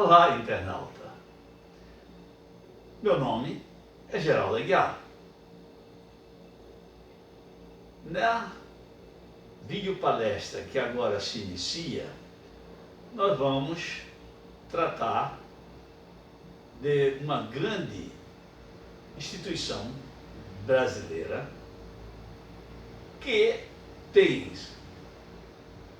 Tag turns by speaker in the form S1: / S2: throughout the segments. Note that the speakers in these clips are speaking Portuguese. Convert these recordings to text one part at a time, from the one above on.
S1: Olá, internauta. Meu nome é Geraldo Aguiar. Na videopalestra que agora se inicia, nós vamos tratar de uma grande instituição brasileira que tem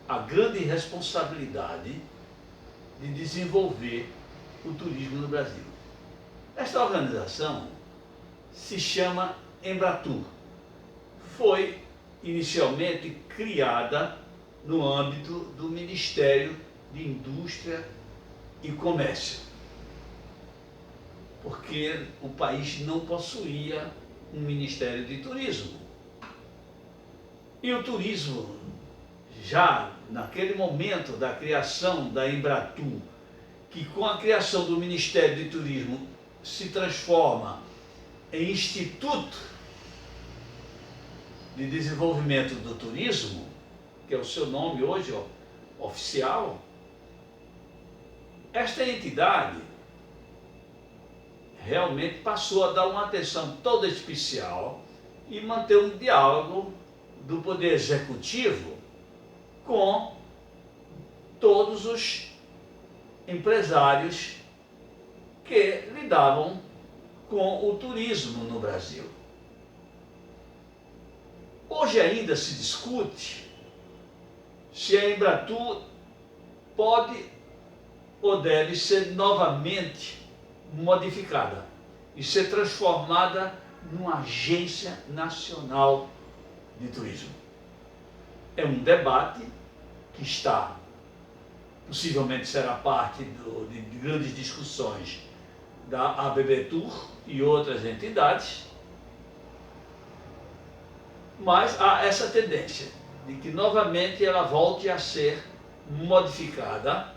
S1: a grande responsabilidade de desenvolver o turismo no Brasil. Esta organização se chama Embratur. Foi inicialmente criada no âmbito do Ministério de Indústria e Comércio, porque o país não possuía um Ministério de Turismo. E o turismo, já naquele momento da criação da Embratur, que com a criação do Ministério de Turismo se transforma em Instituto de Desenvolvimento do Turismo, que é o seu nome hoje oficial, esta entidade realmente passou a dar uma atenção toda especial e manter um diálogo do Poder Executivo com todos os empresários que lidavam com o turismo no Brasil. Hoje ainda se discute se a Embratur pode ou deve ser novamente modificada e ser transformada numa Agência Nacional de Turismo. É um debate que possivelmente será parte de grandes discussões da ABBTur e outras entidades, mas há essa tendência de que novamente ela volte a ser modificada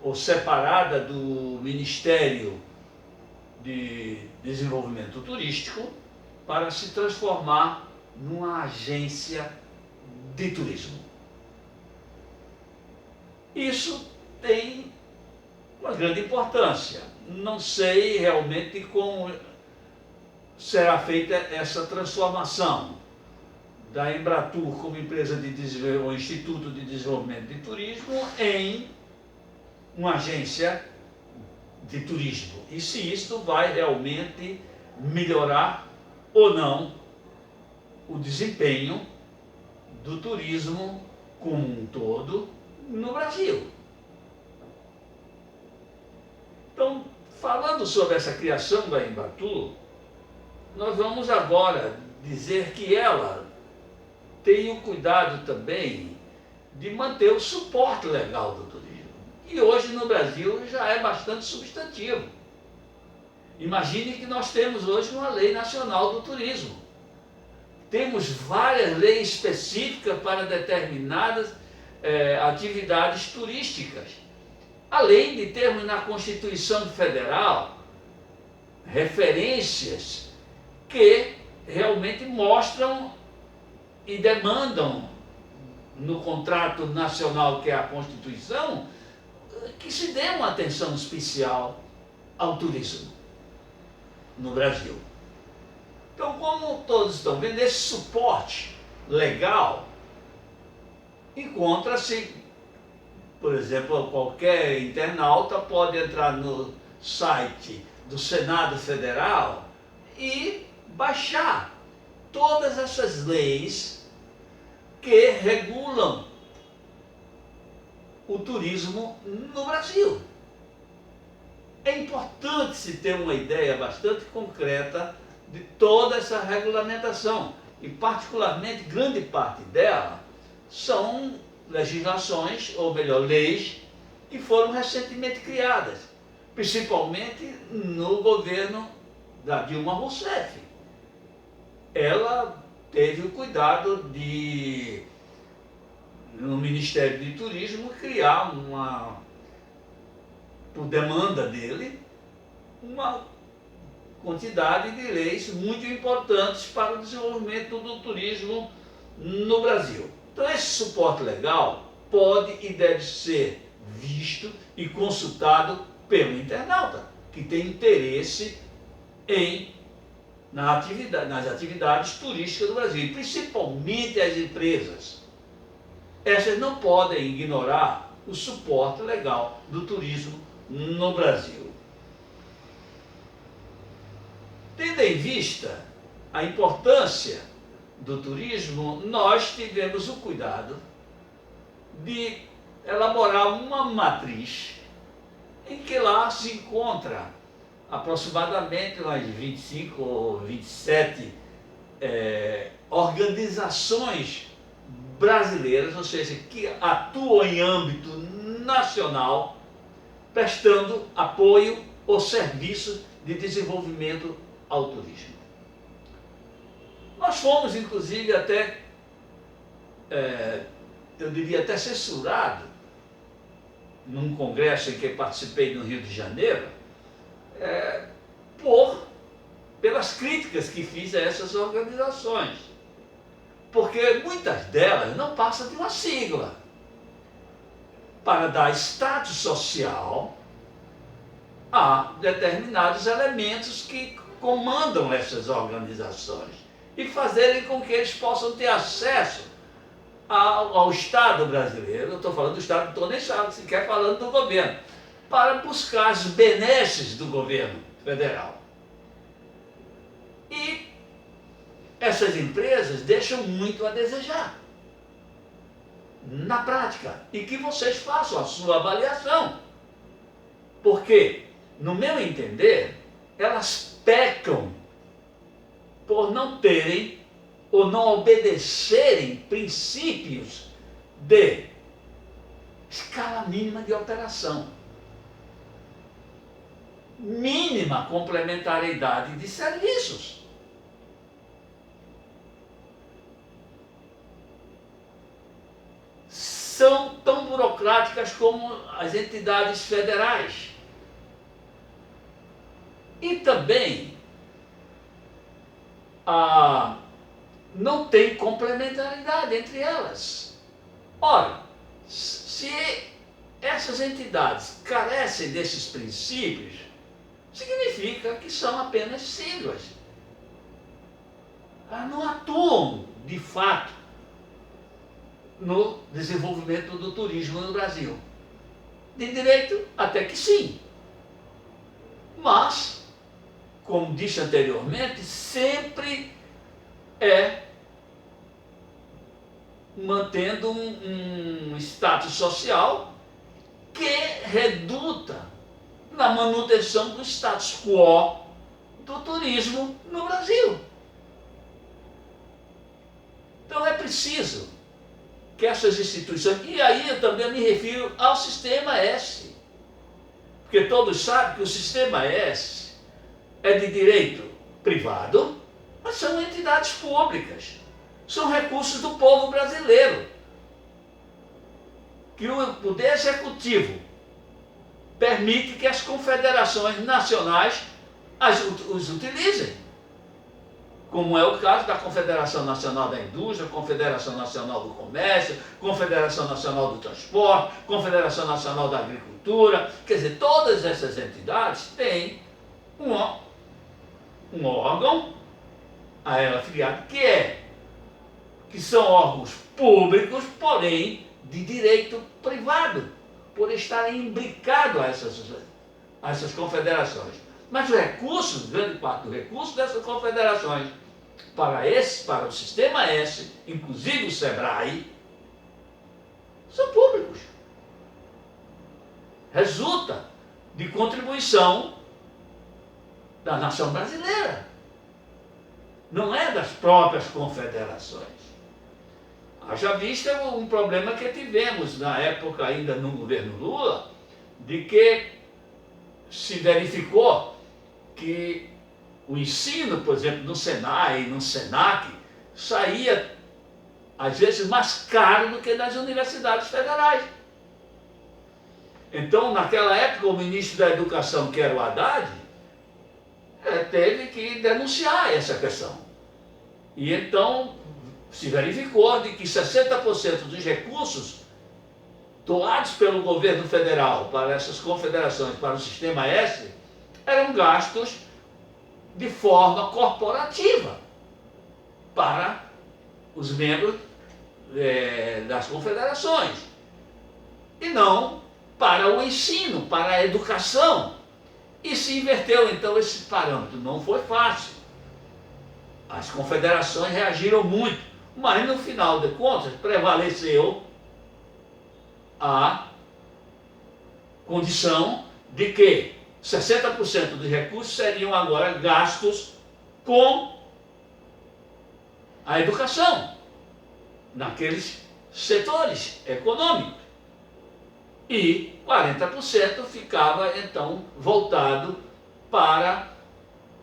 S1: ou separada do Ministério de Desenvolvimento Turístico para se transformar numa agência de turismo. Isso tem uma grande importância. Não sei realmente como será feita essa transformação da Embratur como empresa ou Instituto de Desenvolvimento de Turismo em uma agência de turismo. E se isto vai realmente melhorar ou não o desempenho do turismo como um todo no Brasil. Então, falando sobre essa criação da Embratur, nós vamos agora dizer que ela tem o cuidado também de manter o suporte legal do turismo. E hoje no Brasil já é bastante substantivo. Imagine que nós temos hoje uma lei nacional do turismo. Temos várias leis específicas para determinadas atividades turísticas. Além de termos na Constituição Federal referências que realmente mostram e demandam no contrato nacional, que é a Constituição, que se dê uma atenção especial ao turismo no Brasil. Então, como todos estão vendo, esse suporte legal encontra-se, por exemplo, qualquer internauta pode entrar no site do Senado Federal e baixar todas essas leis que regulam o turismo no Brasil. É importante se ter uma ideia bastante concreta de toda essa regulamentação, e particularmente grande parte dela são legislações, ou melhor, leis, que foram recentemente criadas, principalmente no governo da Dilma Rousseff. Ela teve o cuidado de, no Ministério de Turismo, criar por demanda dele, uma quantidade de leis muito importantes para o desenvolvimento do turismo no Brasil. Então esse suporte legal pode e deve ser visto e consultado pelo internauta, que tem interesse nas atividades turísticas do Brasil, e principalmente as empresas. Essas não podem ignorar o suporte legal do turismo no Brasil. Tendo em vista a importância do turismo, nós tivemos o cuidado de elaborar uma matriz em que lá se encontra aproximadamente umas 25 ou 27 organizações brasileiras, ou seja, que atuam em âmbito nacional, prestando apoio ou serviços de desenvolvimento ao turismo. Nós fomos, inclusive, até, eu diria até censurado, num congresso em que participei no Rio de Janeiro, pelas críticas que fiz a essas organizações. Porque muitas delas não passam de uma sigla para dar status social a determinados elementos que comandam essas organizações e fazerem com que eles possam ter acesso ao Estado brasileiro. Eu estou falando do Estado, não estou nem sequer falando do governo, para buscar as benesses do governo federal. E essas empresas deixam muito a desejar na prática, e que vocês façam a sua avaliação, porque, no meu entender, elas pecam por não terem ou não obedecerem princípios de escala mínima de operação, mínima complementariedade de serviços. São tão burocráticas como as entidades federais. E também não tem complementaridade entre elas. Ora, se essas entidades carecem desses princípios, significa que são apenas siglas. Elas não atuam, de fato, no desenvolvimento do turismo no Brasil. De direito, até que sim. Mas, como disse anteriormente, sempre mantendo um status social que reduta na manutenção do status quo do turismo no Brasil. Então é preciso que essas instituições, e aí eu também me refiro ao Sistema S, porque todos sabem que o Sistema S é de direito privado, mas são entidades públicas, são recursos do povo brasileiro, que o Poder Executivo permite que as confederações nacionais os utilizem, como é o caso da Confederação Nacional da Indústria, Confederação Nacional do Comércio, Confederação Nacional do Transporte, Confederação Nacional da Agricultura. Quer dizer, todas essas entidades têm um órgão a ela filiado, que são órgãos públicos, porém de direito privado, por estarem imbricados a essas confederações. Mas os recursos, grande parte do recurso dessas confederações para o Sistema S, inclusive o SEBRAE, são públicos. Resulta de contribuição da nação brasileira, não é das próprias confederações. Haja vista um problema que tivemos na época ainda no governo Lula, de que se verificou que o ensino, por exemplo, no Senai e no Senac, saía às vezes mais caro do que nas universidades federais. Então, naquela época, o ministro da Educação, que era o Haddad, teve que denunciar essa questão. E então se verificou de que 60% dos recursos doados pelo governo federal para essas confederações, para o Sistema S, eram gastos de forma corporativa para os membros das confederações, e não para o ensino, para a educação. E se inverteu então esse parâmetro. Não foi fácil. As confederações reagiram muito, mas no final de contas prevaleceu a condição de que 60% dos recursos seriam agora gastos com a educação, naqueles setores econômicos. E 40% ficava então voltado para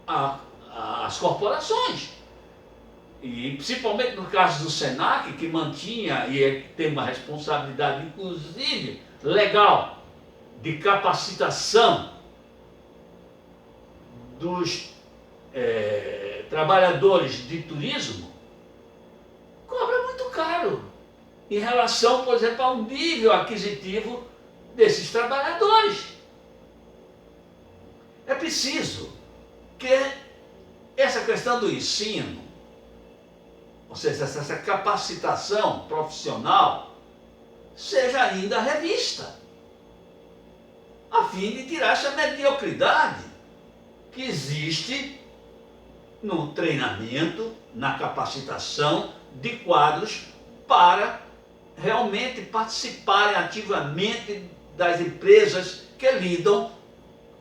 S1: as corporações. E principalmente no caso do SENAC, que mantinha e tem uma responsabilidade, inclusive legal, de capacitação dos trabalhadores de turismo, cobra muito caro em relação, por exemplo, ao nível aquisitivo desses trabalhadores. É preciso que essa questão do ensino, ou seja, essa capacitação profissional, seja ainda revista, a fim de tirar essa mediocridade que existe no treinamento, na capacitação de quadros para realmente participarem ativamente das empresas que lidam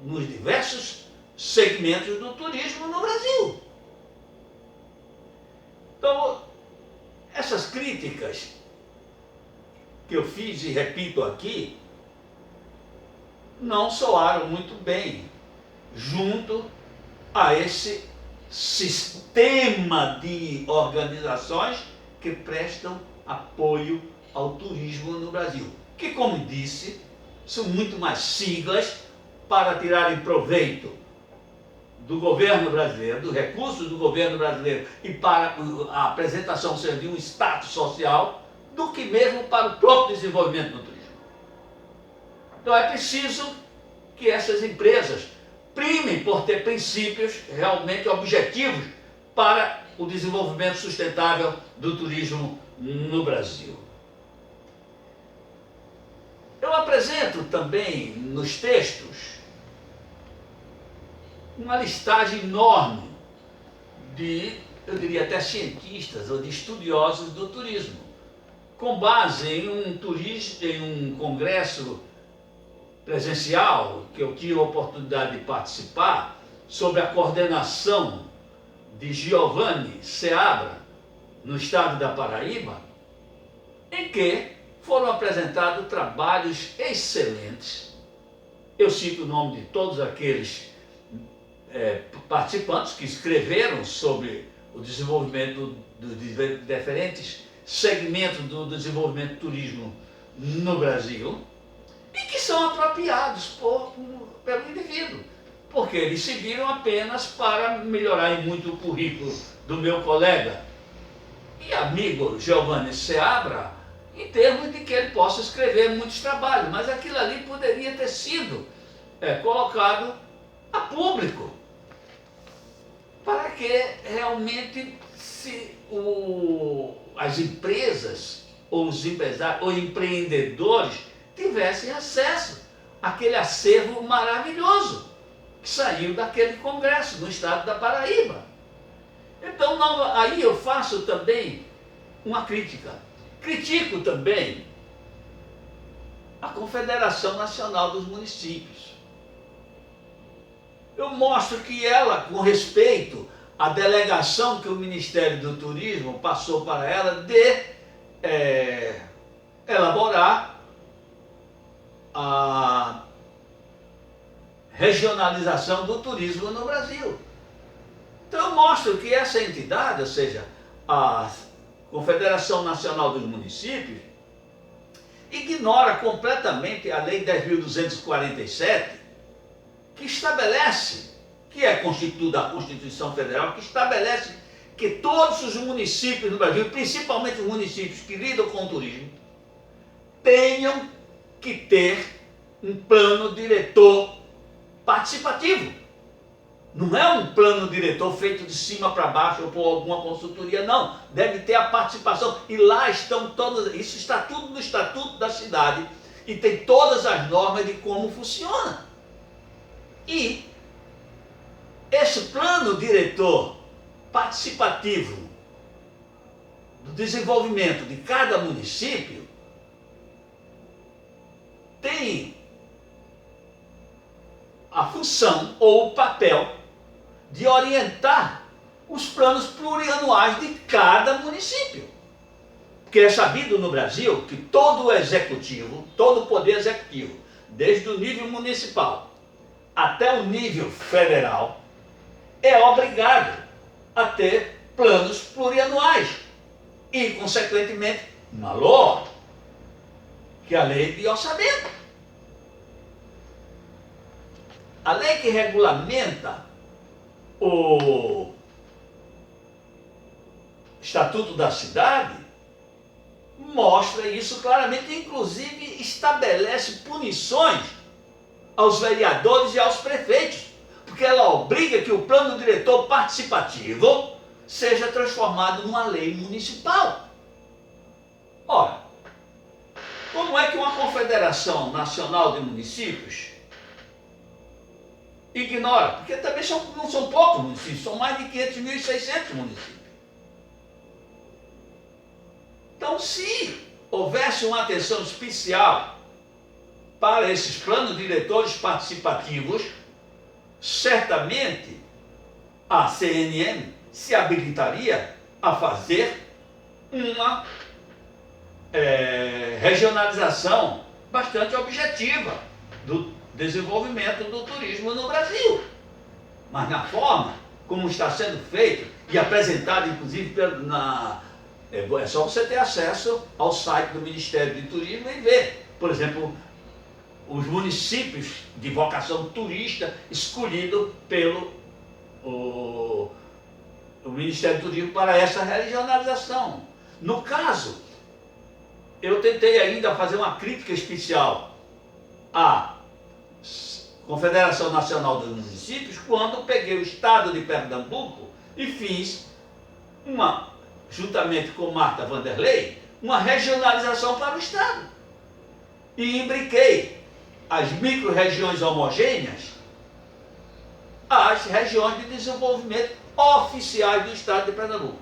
S1: nos diversos segmentos do turismo no Brasil. Então, essas críticas que eu fiz e repito aqui, não soaram muito bem junto a esse sistema de organizações que prestam apoio ao turismo no Brasil, que, como disse, são muito mais siglas para tirarem proveito do governo brasileiro, dos recursos do governo brasileiro e para a apresentação de um status social, do que mesmo para o próprio desenvolvimento do turismo. Então é preciso que essas empresas primem por ter princípios realmente objetivos para o desenvolvimento sustentável do turismo no Brasil. Eu apresento também nos textos uma listagem enorme de, eu diria até cientistas ou de estudiosos do turismo, com base em um congresso presencial que eu tive a oportunidade de participar, sob a coordenação de Giovanni Seabra, no estado da Paraíba, em que foram apresentados trabalhos excelentes. Eu cito o nome de todos aqueles participantes que escreveram sobre o desenvolvimento de diferentes segmentos do desenvolvimento do turismo no Brasil, e que são apropriados pelo indivíduo, porque eles serviram apenas para melhorar muito o currículo do meu colega e amigo Giovanni Seabra, em termos de que ele possa escrever muitos trabalhos, mas aquilo ali poderia ter sido colocado a público, para que realmente as empresas ou os empresários ou empreendedores tivessem acesso àquele acervo maravilhoso que saiu daquele congresso no estado da Paraíba. Então, aí eu faço também uma crítica. Critico também a Confederação Nacional dos Municípios. Eu mostro que ela, com respeito à delegação que o Ministério do Turismo passou para ela de elaborar a regionalização do turismo no Brasil. Então eu mostro que essa entidade, ou seja, a Confederação Nacional dos Municípios, ignora completamente a Lei 10.247, que estabelece, que é constituída a Constituição Federal, que estabelece que todos os municípios no Brasil, principalmente os municípios que lidam com o turismo, tenham que ter um plano diretor participativo. Não é um plano diretor feito de cima para baixo ou por alguma consultoria, não. Deve ter a participação. E lá estão todas, isso está tudo no Estatuto da Cidade e tem todas as normas de como funciona. E esse plano diretor participativo do desenvolvimento de cada município tem a função ou o papel de orientar os planos plurianuais de cada município. Porque é sabido no Brasil que todo o executivo, todo o poder executivo, desde o nível municipal até o nível federal, é obrigado a ter planos plurianuais e, consequentemente, uma LOA, que é a Lei de Orçamento. A lei que regulamenta o Estatuto da Cidade mostra isso claramente, inclusive estabelece punições aos vereadores e aos prefeitos, porque ela obriga que o plano diretor participativo seja transformado numa lei municipal. Ora, como é que uma Confederação Nacional de Municípios ignora? Porque também não são poucos municípios, são mais de 500.600 municípios. Então, se houvesse uma atenção especial para esses planos diretores participativos, certamente a CNM se habilitaria a fazer uma regionalização bastante objetiva do desenvolvimento do turismo no Brasil. Mas na forma como está sendo feito e apresentado, inclusive, é só você ter acesso ao site do Ministério de Turismo e ver, por exemplo, os municípios de vocação turista escolhidos pelo o Ministério do Turismo para essa regionalização. No caso, eu tentei ainda fazer uma crítica especial à Confederação Nacional dos Municípios quando peguei o Estado de Pernambuco e fiz juntamente com Marta Vanderlei, uma regionalização para o Estado. E imbriquei as micro-regiões homogêneas às regiões de desenvolvimento oficiais do Estado de Pernambuco.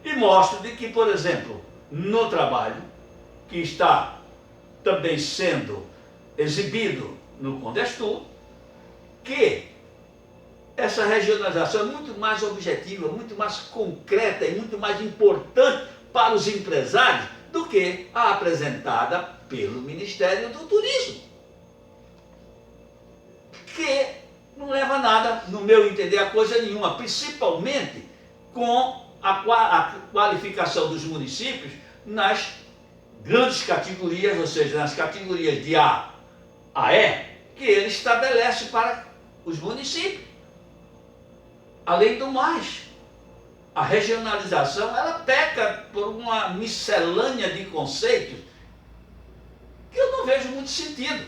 S1: E mostro de que, por exemplo, no trabalho que está também sendo exibido no Condestur, que essa regionalização é muito mais objetiva, muito mais concreta e muito mais importante para os empresários do que a apresentada pelo Ministério do Turismo, que não leva a nada, no meu entender, a coisa nenhuma, principalmente com a qualificação dos municípios nas grandes categorias, ou seja, nas categorias de A a E, que ele estabelece para os municípios. Além do mais, a regionalização, ela peca por uma miscelânea de conceitos que eu não vejo muito sentido.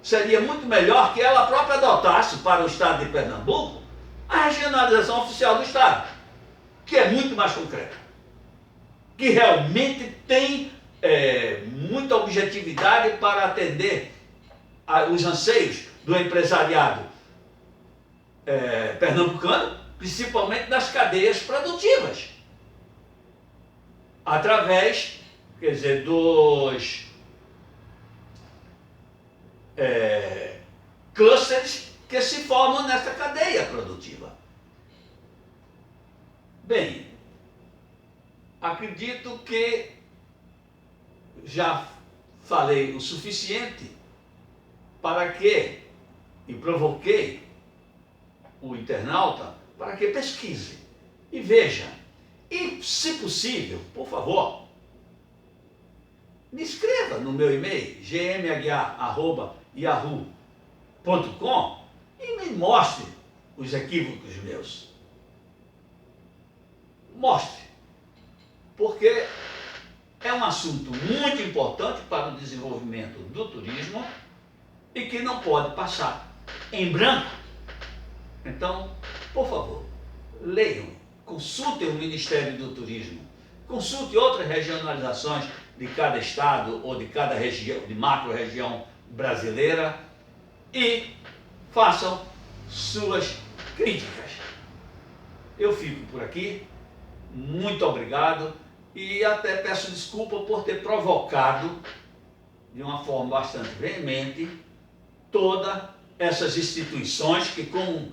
S1: Seria muito melhor que ela própria adotasse para o Estado de Pernambuco a regionalização oficial do Estado, que é muito mais concreta, que realmente tem muita objetividade para atender os anseios do empresariado pernambucano, principalmente das cadeias produtivas, através, quer dizer, dos clusters que se formam nessa cadeia produtiva. Bem, acredito que já falei o suficiente para que, e provoquei o internauta para que pesquise e veja. E, se possível, por favor, me escreva no meu e-mail, gmaguiar@yahoo.com, e me mostre os equívocos meus. Mostre. Porque é um assunto muito importante para o desenvolvimento do turismo e que não pode passar em branco. Então, por favor, leiam, consultem o Ministério do Turismo, consulte outras regionalizações de cada estado ou de cada região, de macro-região brasileira e façam suas críticas. Eu fico por aqui, muito obrigado e até peço desculpa por ter provocado de uma forma bastante veemente todas essas instituições que, como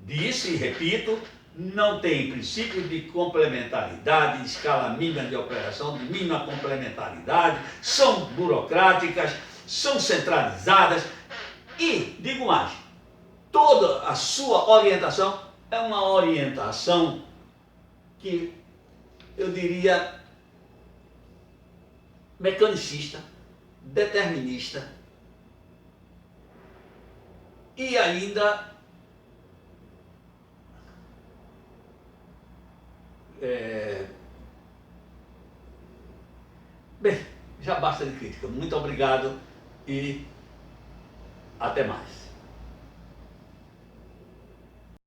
S1: disse e repito, não têm princípio de complementaridade, de escala mínima de operação, de mínima complementaridade, são burocráticas, são centralizadas e, digo mais, toda a sua orientação é uma orientação que eu diria mecanicista, determinista e ainda bem, já basta de crítica. Muito obrigado e até mais.